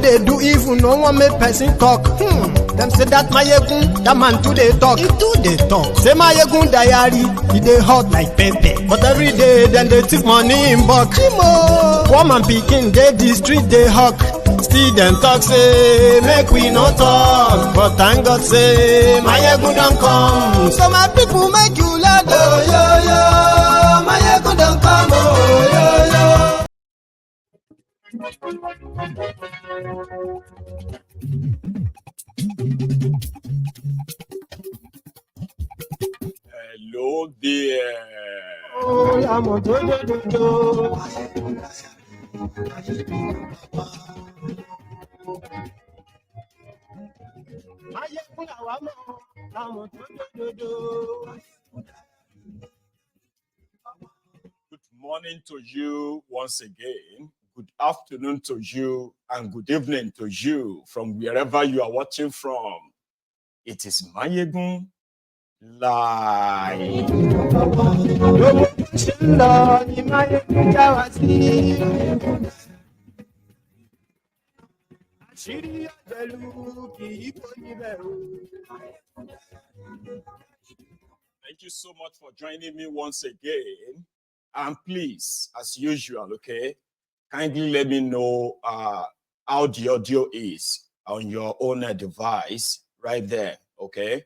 They do even no one make person talk. Them say that Mayegun, that man too they talk. He too they talk. Say Mayegun diary, he dey hot like pepper. But every day then they take money in bulk. Poor man pikin dey the street they hawk. Still them talk say make we no talk. But thank God say Mayegun don't come. So my people make you laugh. Oh yo yo, Mayegun don't come. Oh yo yo. Hello there. Oh, I'm a do. Good morning to you once again. Good afternoon to you and good evening to you from wherever you are watching from. It is Mayegun Live. Thank you so much for joining me once again. And please, as usual, okay, kindly let me know how the audio is on your own device right there, okay?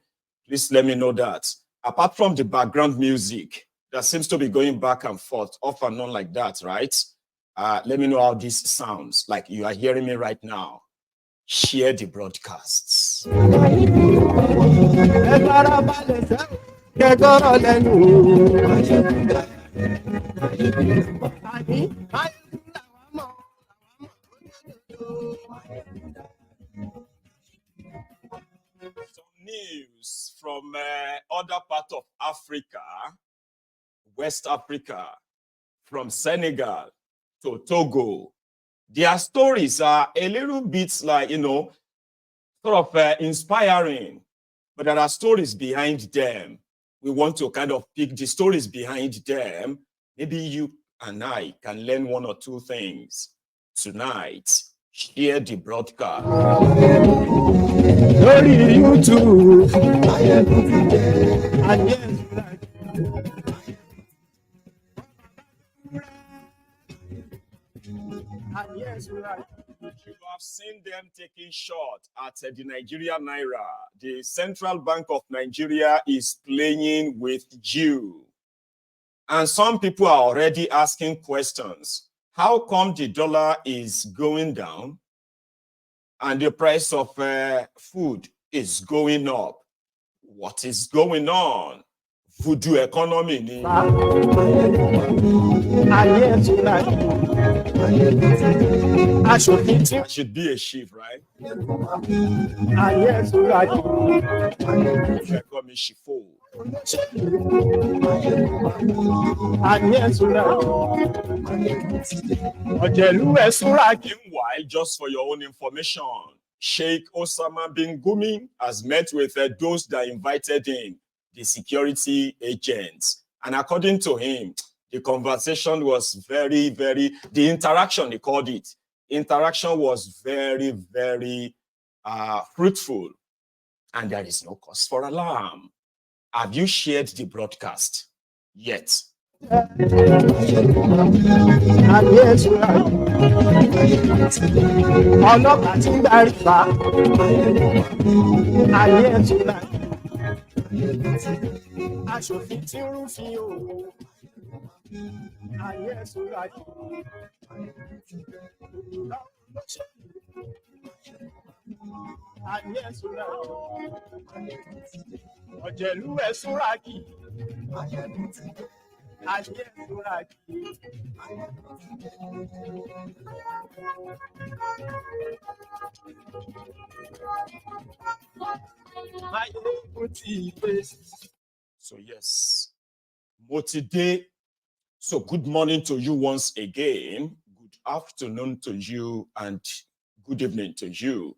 Please let me know that. Apart from the background music that seems to be going back and forth, off and on like that, right? Let me know how this sounds, like you are hearing me right now. Share the broadcasts. Some news from other parts of Africa, West Africa, from Senegal to Togo. Their stories are a little bit like, sort of inspiring, but there are stories behind them. We want to kind of pick the stories behind them. Maybe you and I can learn one or two things tonight. Share the broadcast. Glory you too. And yes, right. You have seen them taking shot at the Nigerian Naira. The Central Bank of Nigeria is playing with you. And some people are already asking questions. How come the dollar is going down and the price of food is going up? What is going on? Voodoo economy. I should be a chief, right? Yes, right. They call me Shifo. Yes, right. Meanwhile, just for your own information, Sheikh Osama bin Gumi has met with those that invited him, the security agents. And according to him, the conversation was the interaction, they called it, interaction was very, very fruitful. And there is no cause for alarm. Have you shared the broadcast yet? Yes, right. Aṣòfin tí ń rúfin o. Ayé ẹ̀sùn rájì. Ayé ẹ̀sùn rájì. Ọ̀jẹ̀lú ẹ̀sùn rájì. Ayé ẹ̀sùn rájì. So yes, Motide. So good morning to you once again. Good afternoon to you and good evening to you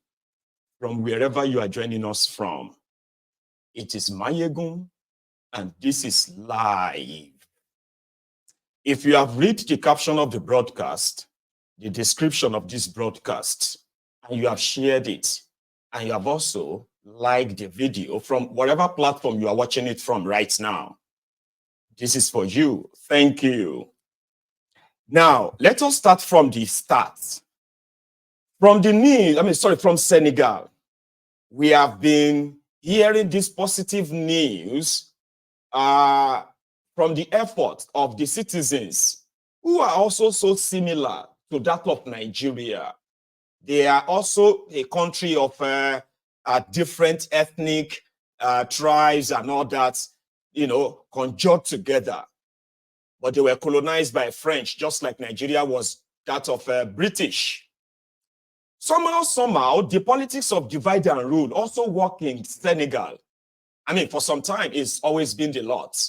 from wherever you are joining us from. It is Mayegun and this is live. If you have read the caption of the broadcast, the description of this broadcast, and you have shared it, and you have also liked the video from whatever platform you are watching it from right now. This is for you. Thank you. Now, let us start from the start. From the news, from Senegal, we have been hearing this positive news from the effort of the citizens who are also so similar to that of Nigeria. They are also a country of different ethnic tribes and all that, conjured together. But they were colonized by French, just like Nigeria was that of British. Somehow, the politics of divide and rule also work in Senegal. For some time, it's always been the lot,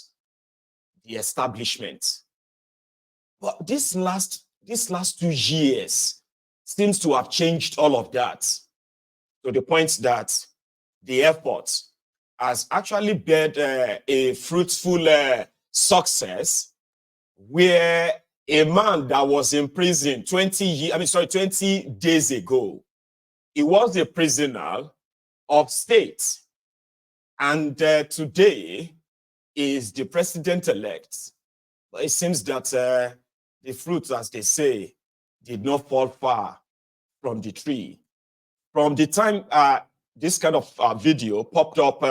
the establishment. But this last 2 years seems to have changed all of that, to the point that the effort has actually been a fruitful success, where a man that was in prison 20 days ago, he was a prisoner of state, and today is the president-elect. But it seems that the fruit, as they say, did not fall far from the tree. From the time this kind of video popped up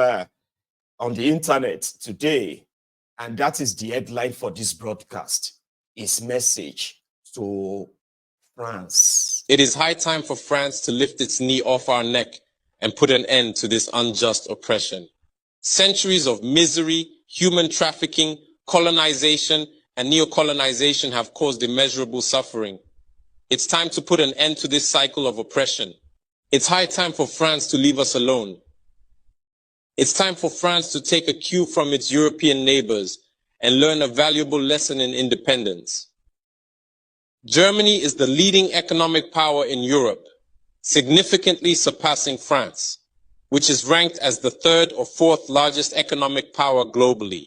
on the internet today, and that is the headline for this broadcast, his message to France. It is high time for France to lift its knee off our neck and put an end to this unjust oppression. Centuries of misery, human trafficking, colonization, and neocolonization have caused immeasurable suffering. It's time to put an end to this cycle of oppression. It's high time for France to leave us alone. It's time for France to take a cue from its European neighbors and learn a valuable lesson in independence. Germany is the leading economic power in Europe, significantly surpassing France, which is ranked as the 3rd or 4th largest economic power globally.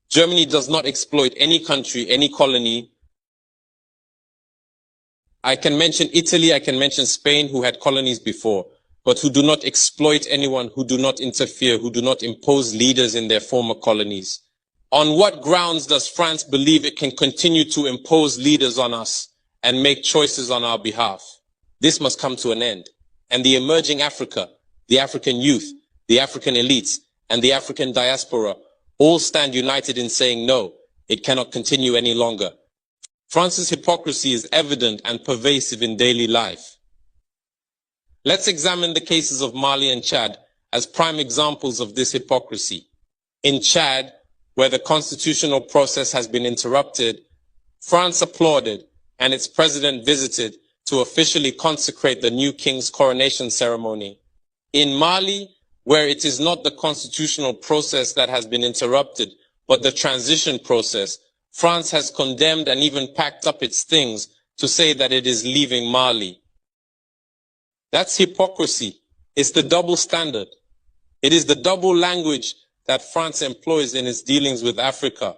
Germany does not exploit any country, any colony. I can mention Italy, I can mention Spain, who had colonies before, but who do not exploit anyone, who do not interfere, who do not impose leaders in their former colonies. On what grounds does France believe it can continue to impose leaders on us and make choices on our behalf? This must come to an end. And the emerging Africa, the African youth, the African elites, and the African diaspora all stand united in saying no, it cannot continue any longer. France's hypocrisy is evident and pervasive in daily life. Let's examine the cases of Mali and Chad as prime examples of this hypocrisy. In Chad, where the constitutional process has been interrupted, France applauded and its president visited to officially consecrate the new king's coronation ceremony. In Mali, where it is not the constitutional process that has been interrupted, but the transition process, France has condemned and even packed up its things to say that it is leaving Mali. That's hypocrisy. It's the double standard. It is the double language that France employs in its dealings with Africa.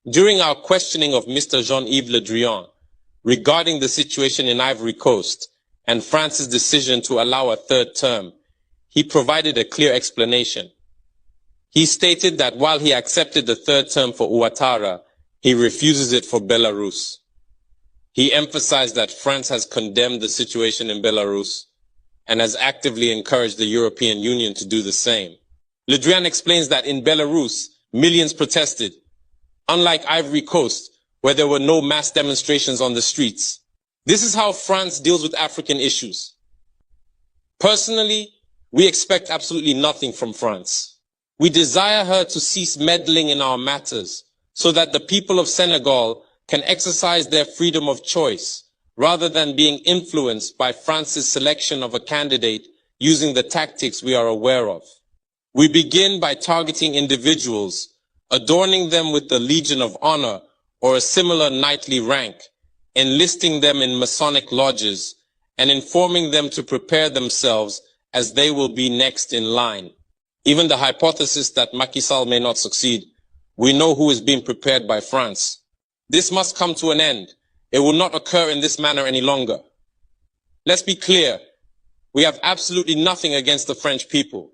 During our questioning of Mr. Jean-Yves Le Drian regarding the situation in Ivory Coast and France's decision to allow a 3rd term, he provided a clear explanation. He stated that while he accepted the 3rd term for Ouattara, he refuses it for Belarus. He emphasized that France has condemned the situation in Belarus and has actively encouraged the European Union to do the same. Le Drian explains that in Belarus, millions protested, unlike Ivory Coast, where there were no mass demonstrations on the streets. This is how France deals with African issues. Personally, we expect absolutely nothing from France. We desire her to cease meddling in our matters so that the people of Senegal can exercise their freedom of choice rather than being influenced by France's selection of a candidate using the tactics we are aware of. We begin by targeting individuals, adorning them with the Legion of Honor or a similar knightly rank, enlisting them in Masonic lodges, and informing them to prepare themselves as they will be next in line. Even the hypothesis that Macky Sall may not succeed, we know who is being prepared by France. This must come to an end. It will not occur in this manner any longer. Let's be clear. We have absolutely nothing against the French people.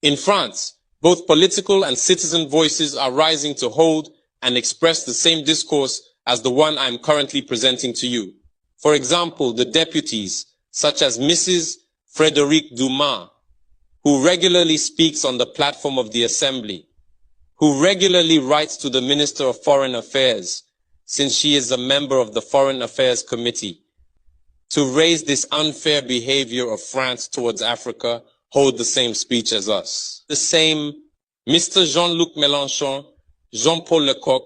In France, both political and citizen voices are rising to hold and express the same discourse as the one I am currently presenting to you. For example, the deputies, such as Mrs. Frédérique Dumas, who regularly speaks on the platform of the Assembly, who regularly writes to the Minister of Foreign Affairs, since she is a member of the Foreign Affairs Committee, to raise this unfair behavior of France towards Africa, hold the same speech as us. The same Mr. Jean-Luc Mélenchon, Jean-Paul Lecoq,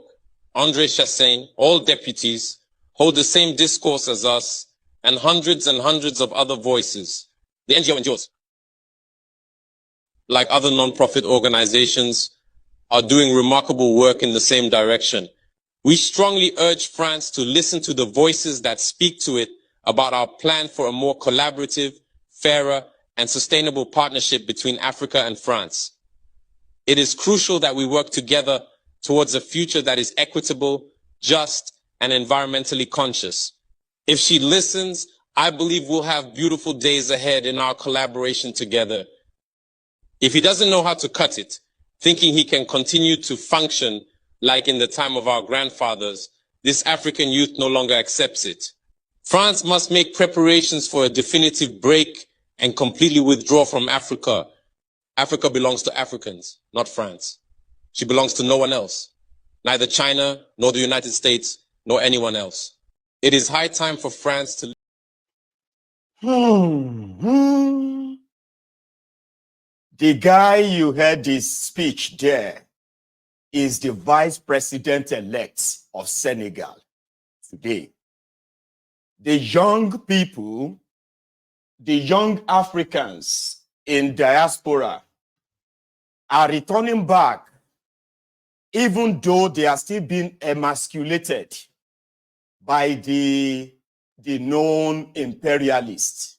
André Chassaigne, all deputies, hold the same discourse as us, and hundreds of other voices. The NGO NGOs, like other non-profit organizations, are doing remarkable work in the same direction. We strongly urge France to listen to the voices that speak to it about our plan for a more collaborative, fairer, and sustainable partnership between Africa and France. It is crucial that we work together towards a future that is equitable, just, and environmentally conscious. If she listens, I believe we'll have beautiful days ahead in our collaboration together. If he doesn't know how to cut it, thinking he can continue to function like in the time of our grandfathers, this African youth no longer accepts it. France must make preparations for a definitive break and completely withdraw from Africa. Africa belongs to Africans, not France. She belongs to no one else, neither China, nor the United States, nor anyone else. It is high time for France to... The guy you heard his speech there is the vice president-elect of Senegal today. The young people, the young Africans in diaspora are returning back, even though they are still being emasculated by the known imperialists.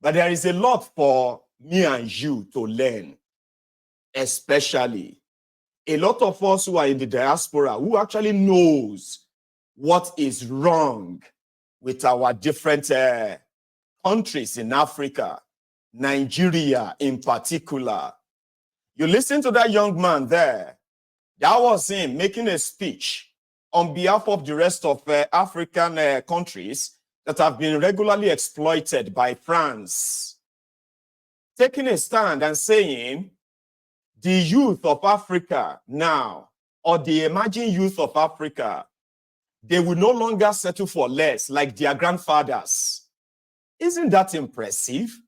But there is a lot for me and you to learn, especially a lot of us who are in the diaspora who actually knows what is wrong with our different countries in Africa, Nigeria in particular. You listen to that young man there. That was him making a speech on behalf of the rest of African countries that have been regularly exploited by France. Taking a stand and saying, the youth of Africa now, or the emerging youth of Africa, they will no longer settle for less like their grandfathers. Isn't that impressive?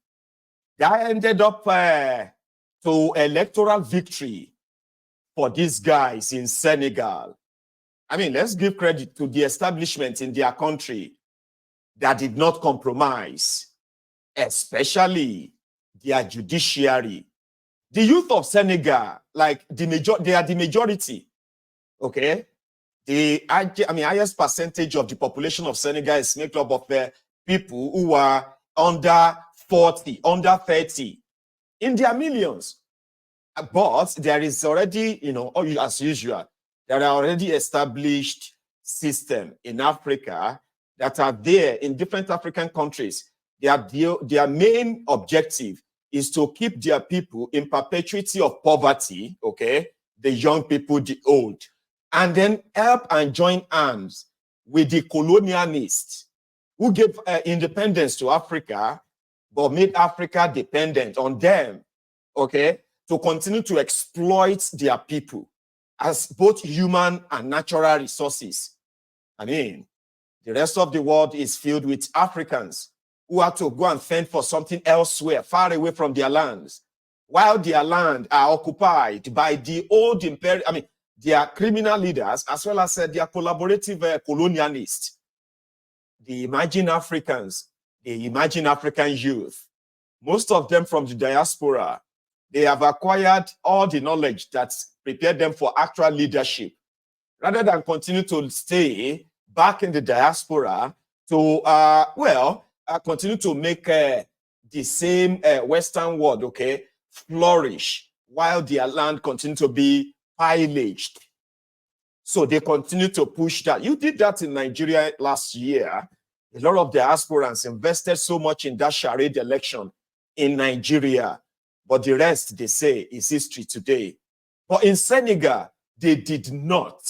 That ended up to electoral victory for these guys in Senegal. I mean, let's give credit to the establishment in their country that did not compromise, especially their judiciary. The youth of Senegal, like they are the majority, okay? The highest percentage of the population of Senegal is made up of people who are under 40, under 30, in their millions. But there is already, as usual, there are already established systems in Africa that are there in different African countries. Their main objective is to keep their people in perpetuity of poverty, okay? The young people, the old, and then help and join hands with the colonialists who gave independence to Africa, but made Africa dependent on them, okay? To continue to exploit their people as both human and natural resources. I mean, the rest of the world is filled with Africans who have to go and fend for something elsewhere, far away from their lands, while their land are occupied by the old imperial, their criminal leaders, as well as their collaborative colonialists. The emerging Africans, the emerging African youth, most of them from the diaspora, they have acquired all the knowledge that prepared them for actual leadership, rather than continue to stay back in the diaspora to, continue to make the same Western world, okay, flourish, while their land continue to be pillaged. So they continue to push that. You did that in Nigeria last year A lot of the aspirants invested so much in that charade election in Nigeria, but the rest, they say, is history today. But in Senegal, they did not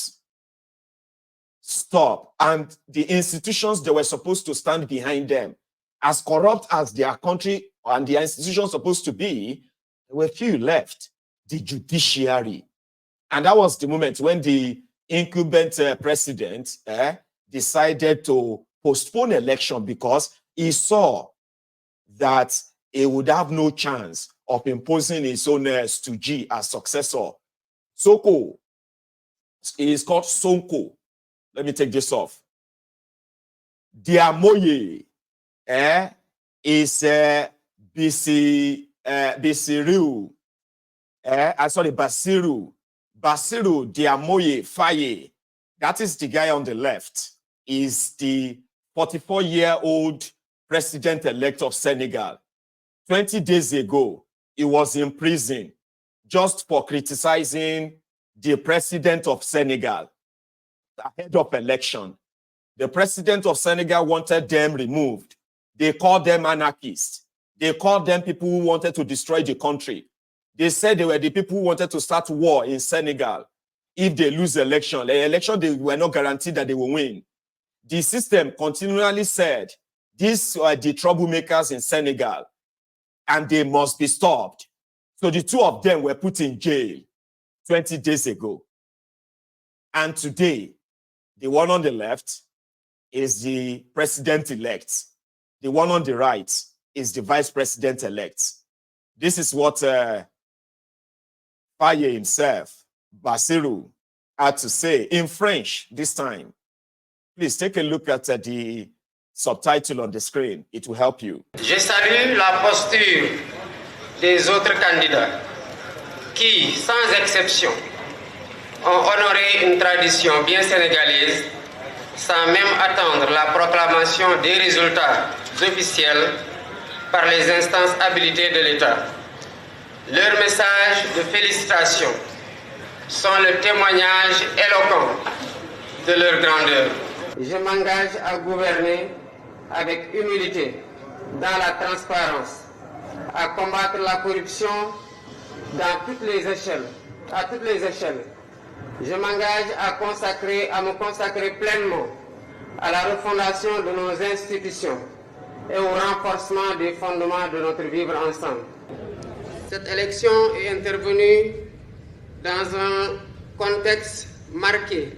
stop. And the institutions that were supposed to stand behind them, as corrupt as their country and their institutions supposed to be, there were few left. The judiciary. And that was the moment when the incumbent president decided to postpone election because he saw that he would have no chance of imposing his own stooge as successor. Sonko, he is called Sonko. Let me take this off. Diamoye is Basiru. Basiru Diamoye Faye. That is the guy on the left. Is the 44-year-old president-elect of Senegal. 20 days ago, he was in prison just for criticizing the president of Senegal ahead of election. The president of Senegal wanted them removed. They called them anarchists. They called them people who wanted to destroy the country. They said they were the people who wanted to start war in Senegal. If they lose the election, they were not guaranteed that they will win. The system continually said, these are the troublemakers in Senegal, and they must be stopped. So the two of them were put in jail 20 days ago. And today, the one on the left is the president-elect. The one on the right is the vice president-elect. This is what Faye himself, Basiru, had to say in French this time. Please take a look at the subtitle on the screen. It will help you. Je salue la posture des autres candidats qui, sans exception, ont honoré une tradition bien sénégalaise sans même attendre la proclamation des résultats officiels par les instances habilitées de l'État. Leurs messages de félicitations sont le témoignage éloquent de leur grandeur. Je m'engage à gouverner avec humilité, dans la transparence, à combattre la corruption dans toutes les échelles, à toutes les échelles. Je m'engage à me consacrer pleinement à la refondation de nos institutions et au renforcement des fondements de notre vivre ensemble. Cette élection est intervenue dans un contexte marqué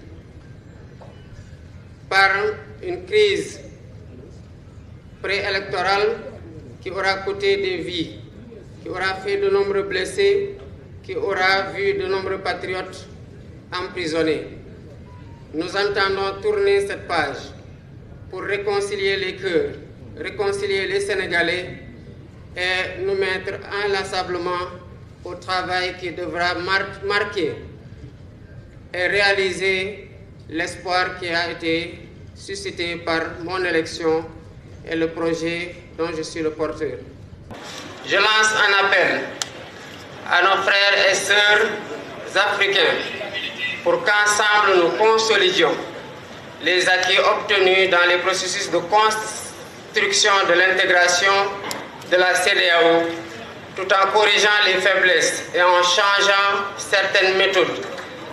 par une crise préélectorale qui aura coûté des vies, qui aura fait de nombreux blessés, qui aura vu de nombreux patriotes emprisonnés. Nous entendons tourner cette page pour réconcilier les cœurs, réconcilier les Sénégalais et nous mettre inlassablement au travail qui devra marquer et réaliser l'espoir qui a été suscité par mon élection et le projet dont je suis le porteur. Je lance un appel à nos frères et sœurs africains pour qu'ensemble nous consolidions les acquis obtenus dans les processus de construction de l'intégration de la CEDEAO, tout en corrigeant les faiblesses et en changeant certaines méthodes,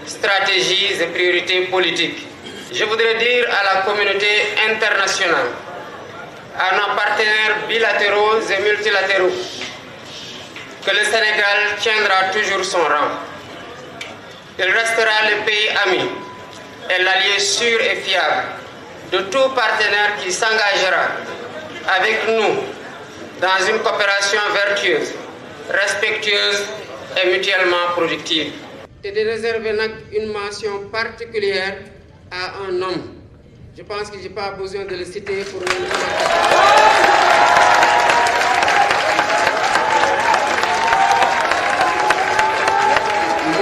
stratégies et priorités politiques. Je voudrais dire à la communauté internationale, à nos partenaires bilatéraux et multilatéraux, que le Sénégal tiendra toujours son rang. Il restera le pays ami et l'allié sûr et fiable de tout partenaire qui s'engagera avec nous dans une coopération vertueuse, respectueuse et mutuellement productive. Et de réserver une mention particulière à un homme. Je pense que je n'ai pas besoin de le citer pour le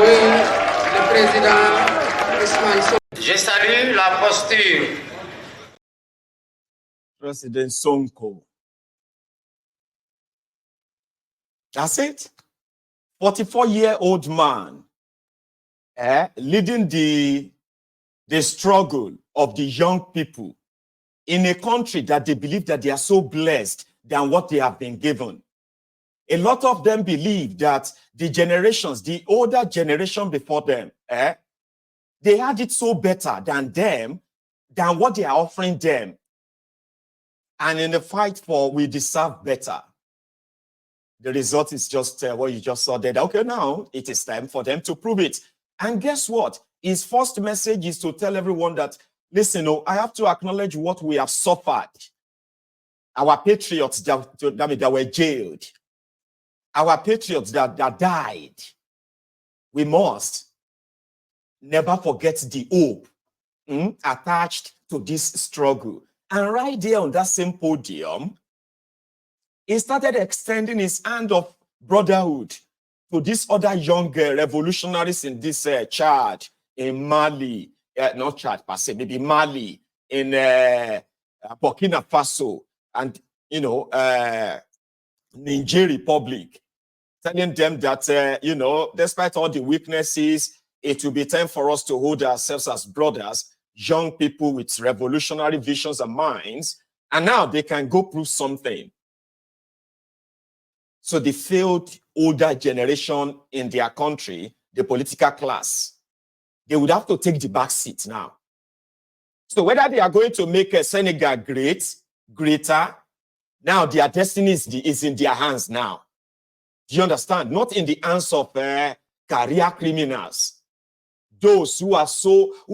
Oui, le président Ousmane Sonko. Je salue la posture. President Sonko. That's it. 44-year-old man leading the struggle of the young people in a country that they believe that they are so blessed than what they have been given. A lot of them believe that the generations, the older generation before them, they had it so better than them, than what they are offering them. And in the fight for we deserve better, the result is just what you just saw there. Okay, now it is time for them to prove it. And guess what? His first message is to tell everyone that, listen, I have to acknowledge what we have suffered. Our patriots that were jailed. Our patriots that died. We must never forget the hope attached to this struggle. And right there on that same podium, he started extending his hand of brotherhood to these other young revolutionaries in this Chad, in Mali, not Chad per se, maybe Mali, in Burkina Faso, and, Niger Republic, telling them that, despite all the weaknesses, it will be time for us to hold ourselves as brothers, young people with revolutionary visions and minds, and now they can go prove something. So the failed older generation in their country, the political class, they would have to take the back seat now. So whether they are going to make Senegal greater, now their destiny is in their hands now. Do you understand? Not in the hands of career criminals. Those who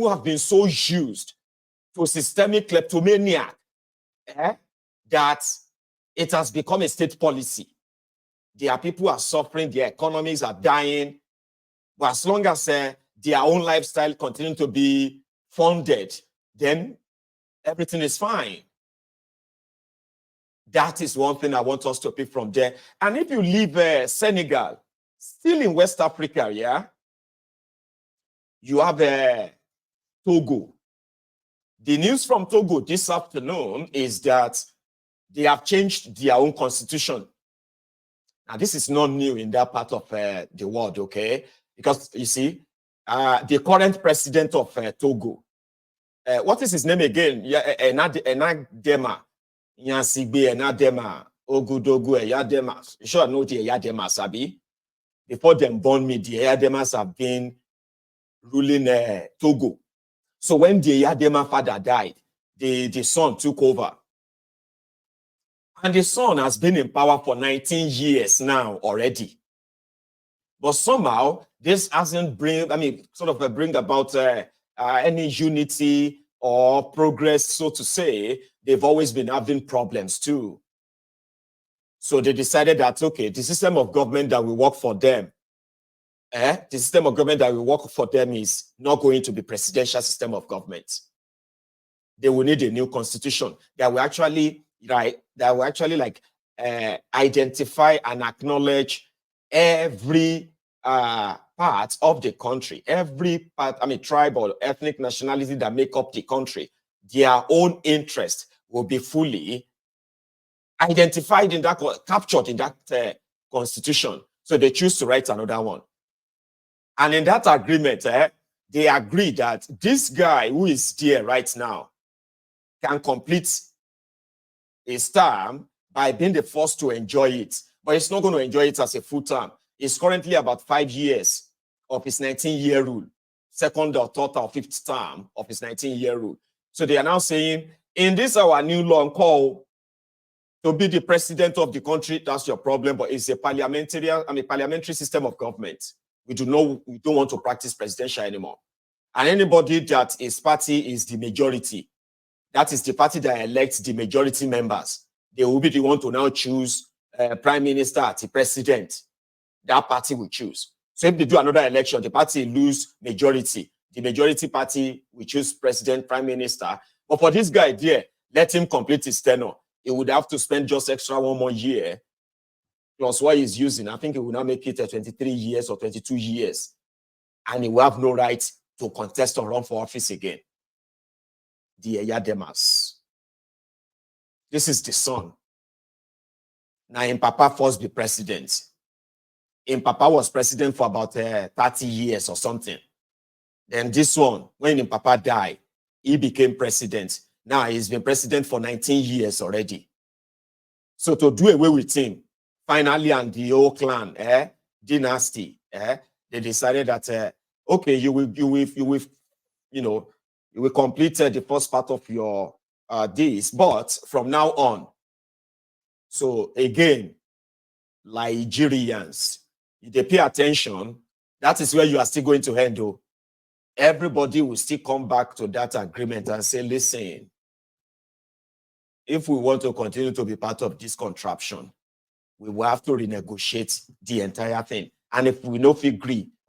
have been so used to systemic kleptomania that it has become a state policy. Their people are suffering, their economies are dying. But as long as their own lifestyle continues to be funded, then everything is fine. That is one thing I want us to pick from there. And if you leave Senegal, still in West Africa, you have Togo. The news from Togo this afternoon is that they have changed their own constitution. Now, this is not new in that part of the world, okay? Because, you see, the current president of Togo, what is his name again? Enadema. Nyansigbe, Enadema, Ogudogu, Eyademas. You sure I know the Eyademas, Sabi? Before them born me, the Eyademas have been ruling Togo. So when the Eyadema father died, the son took over. And the son has been in power for 19 years now already. But somehow, this hasn't bring about any unity or progress, so to say. They've always been having problems too. So they decided that, okay, the system of government that will work for them, the system of government that will work for them is not going to be presidential system of government. They will need a new constitution that will actually identify and acknowledge every part of the country, every part, tribe or ethnic nationality that make up the country. Their own interest will be fully identified in that, captured in that constitution. So they choose to write another one. And in that agreement, they agree that this guy who is there right now can complete his term by being the first to enjoy it. But he's not going to enjoy it as a full term. He's currently about 5 years of his 19-year rule, second or third or fifth term of his 19-year rule. So they are now saying, in this our new law call to be the president of the country, that's your problem, but it's a parliamentary system of government. We don't want to practice presidential anymore. And anybody that his party is the majority, that is the party that elects the majority members, they will be the one to now choose prime minister, the president. That party will choose. So if they do another election, the party lose majority. The majority party will choose president, prime minister. But for this guy there, let him complete his tenure. He would have to spend just extra 1 more year plus what he's using. I think he will now make it 23 years or 22 years. And he will have no right to contest or run for office again. The Eyademas. This is the son. Now, in Papa first be president. In Papa was president for about 30 years or something. Then this one, when in Papa died, he became president. Now he's been president for 19 years already. So to do away with him, finally, and the whole clan, dynasty, they decided that okay, you will complete the first part of your this, but from now on, so again, Nigerians, if they pay attention, that is where you are still going to handle. Everybody will still come back to that agreement and say, listen, if we want to continue to be part of this contraption, we will have to renegotiate the entire thing. And if we don't agree,